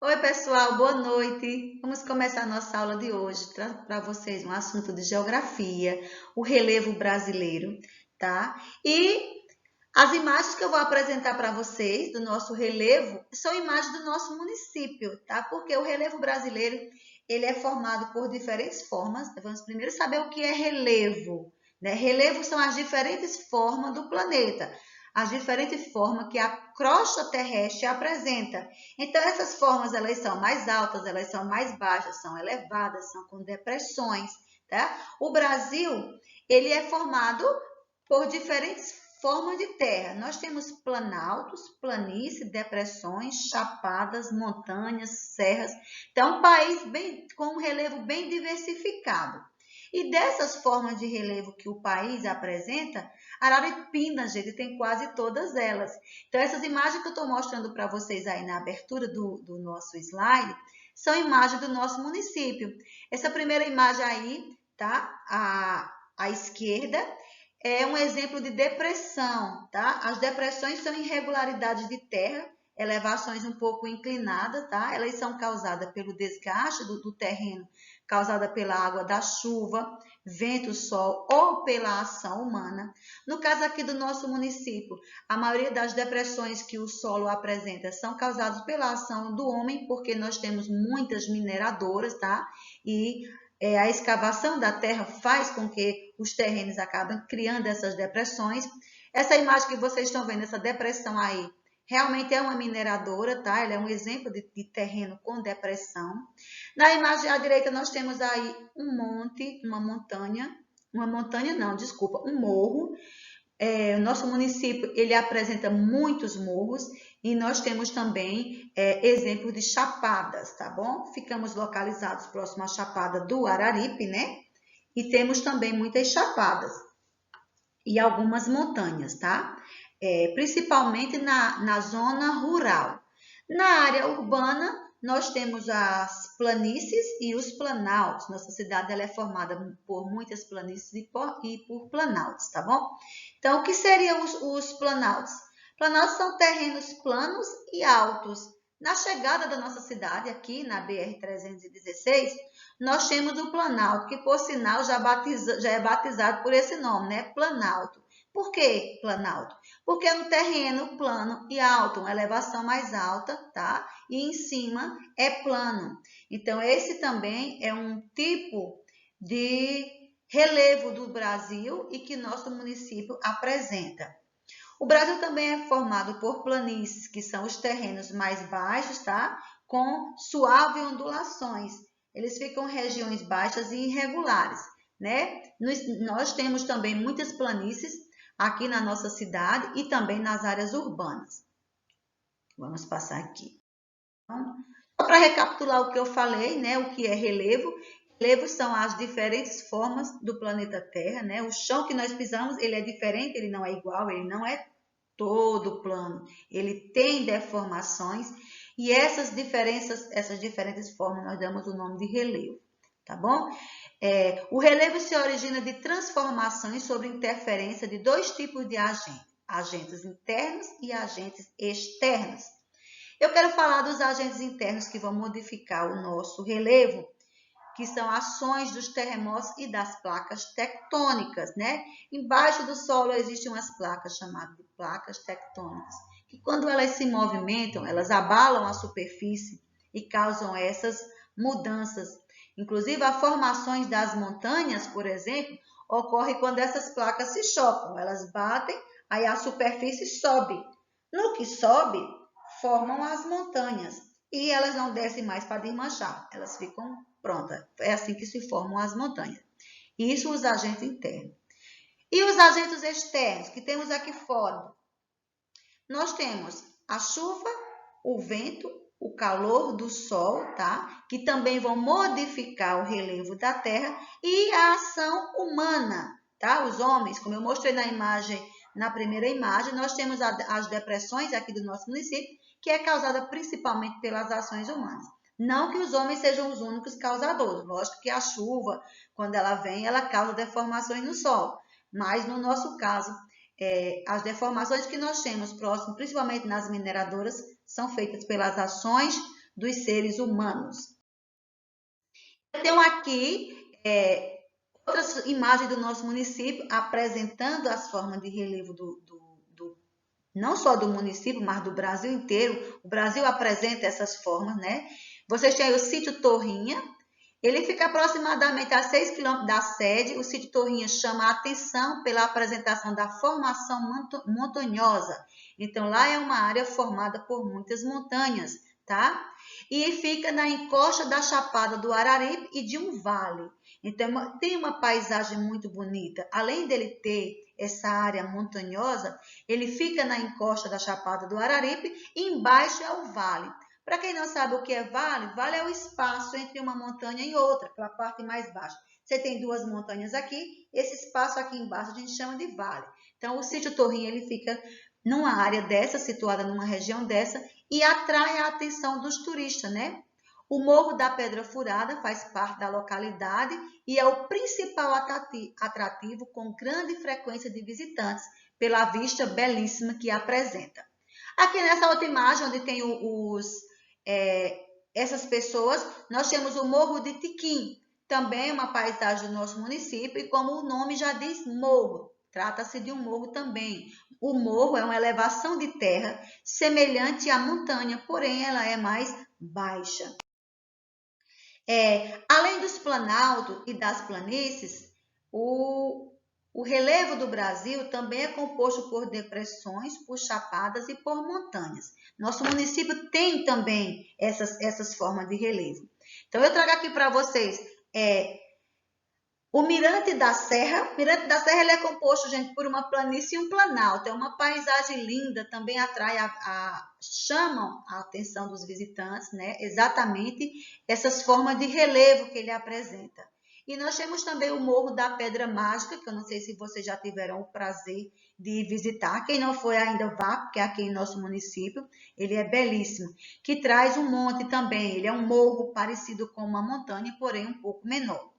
Oi, pessoal, boa noite. Vamos começar a nossa aula de hoje. Para vocês um assunto de geografia, o relevo brasileiro, tá? E as imagens que eu vou apresentar para vocês do nosso relevo são imagens do nosso município, tá? Porque o relevo brasileiro, ele é formado por diferentes formas. Vamos primeiro saber o que é relevo, né? Relevo são as diferentes formas do planeta, as diferentes formas que a crosta terrestre apresenta. Então, essas formas, elas são mais altas, elas são mais baixas, são elevadas, são com depressões, tá? O Brasil, ele é formado por diferentes formas de terra. Nós temos planaltos, planícies, depressões, chapadas, montanhas, serras. Então, é um país com um relevo bem diversificado. E dessas formas de relevo que o país apresenta, Araripina, gente, tem quase todas elas. Então, essas imagens que eu estou mostrando para vocês aí na abertura do nosso slide são imagens do nosso município. Essa primeira imagem aí, tá? À esquerda, é um exemplo de depressão, tá? As depressões são irregularidades de terra, elevações um pouco inclinadas, tá? Elas são causadas pelo desgaste do terreno, causada pela água da chuva, vento, sol ou pela ação humana. No caso aqui do nosso município, a maioria das depressões que o solo apresenta são causadas pela ação do homem, porque nós temos muitas mineradoras, tá? E a escavação da terra faz com que os terrenos acabem criando essas depressões. Essa imagem que vocês estão vendo, essa depressão aí, realmente é uma mineradora, tá? Ela é um exemplo de terreno com depressão. Na imagem à direita, nós temos aí um monte, uma montanha não, desculpa, um morro. O nosso município ele apresenta muitos morros e nós temos também exemplos de chapadas, tá bom? Ficamos localizados próximo à Chapada do Araripe, né? E temos também muitas chapadas e algumas montanhas, tá? Principalmente na zona rural. Na área urbana, nós temos as planícies e os planaltos. Nossa cidade ela é formada por muitas planícies e por planaltos, tá bom? Então, o que seriam os planaltos? Planaltos são terrenos planos e altos. Na chegada da nossa cidade, aqui na BR-316, nós temos o Planalto, que por sinal já é batizado por esse nome, né? Planalto. Por que Planalto? Porque é um terreno plano e alto, uma elevação mais alta, tá? E em cima é plano. Então, esse também é um tipo de relevo do Brasil e que nosso município apresenta. O Brasil também é formado por planícies, que são os terrenos mais baixos, tá? Com suaves ondulações. Eles ficam em regiões baixas e irregulares, né? Nós temos também muitas planícies aqui na nossa cidade e também nas áreas urbanas. Vamos passar aqui. Então, só para recapitular o que eu falei, né? O que é relevo? Relevos são as diferentes formas do planeta Terra, né? O chão que nós pisamos, ele é diferente, ele não é igual, ele não é todo plano. Ele tem deformações e essas diferenças, essas diferentes formas, nós damos o nome de relevo, tá bom? O relevo se origina de transformações sobre interferência de dois tipos de agentes, agentes internos e agentes externos. Eu quero falar dos agentes internos que vão modificar o nosso relevo, que são ações dos terremotos e das placas tectônicas, né? Embaixo do solo existem umas placas chamadas de placas tectônicas, que quando elas se movimentam, elas abalam a superfície e causam essas mudanças. Inclusive, as formações das montanhas, por exemplo, ocorre quando essas placas se chocam, elas batem, aí a superfície sobe. No que sobe, formam as montanhas e elas não descem mais para desmanchar, elas ficam prontas. É assim que se formam as montanhas. Isso os agentes internos. E os agentes externos que temos aqui fora? Nós temos a chuva, o vento, o calor do sol, tá? Que também vão modificar o relevo da terra e a ação humana, tá? Os homens, como eu mostrei na imagem, na primeira imagem, nós temos as depressões aqui do nosso município, que é causada principalmente pelas ações humanas. Não que os homens sejam os únicos causadores. Lógico que a chuva, quando ela vem, ela causa deformações no solo. Mas no nosso caso, as deformações que nós temos próximo, principalmente nas mineradoras, são feitas pelas ações dos seres humanos. Eu tenho aqui outras imagens do nosso município apresentando as formas de relevo não só do município, mas do Brasil inteiro. O Brasil apresenta essas formas, né? Vocês têm aí o sítio Torrinha. Ele fica aproximadamente a 6 quilômetros da sede. O sítio Torrinha chama a atenção pela apresentação da formação montanhosa. Então, lá é uma área formada por muitas montanhas, tá? E fica na encosta da Chapada do Araripe e de um vale. Então, tem uma paisagem muito bonita. Além dele ter essa área montanhosa, ele fica na encosta da Chapada do Araripe e embaixo é o vale. Para quem não sabe o que é vale, vale é o espaço entre uma montanha e outra, aquela parte mais baixa. Você tem duas montanhas aqui, esse espaço aqui embaixo a gente chama de vale. Então, o sítio Torrinha ele fica numa área dessa, situada numa região dessa, e atrai a atenção dos turistas, né? O Morro da Pedra Furada faz parte da localidade e é o principal atrativo com grande frequência de visitantes, pela vista belíssima que apresenta. Aqui nessa outra imagem, onde tem essas pessoas, nós temos o Morro de Tiquim, também uma paisagem do nosso município, e como o nome já diz, morro, trata-se de um morro também. O morro é uma elevação de terra semelhante à montanha, porém ela é mais baixa. Além dos planaltos e das planícies, o relevo do Brasil também é composto por depressões, por chapadas e por montanhas. Nosso município tem também essas formas de relevo. Então, eu trago aqui para vocês o Mirante da Serra. O Mirante da Serra ele é composto, gente, por uma planície e um planalto. É uma paisagem linda, também atrai chamam a atenção dos visitantes, né? Exatamente essas formas de relevo que ele apresenta. E nós temos também o Morro da Pedra Mágica, que eu não sei se vocês já tiveram o prazer de visitar. Quem não foi ainda vá, porque é aqui em nosso município, ele é belíssimo. Que traz um monte também. Ele é um morro parecido com uma montanha, porém um pouco menor.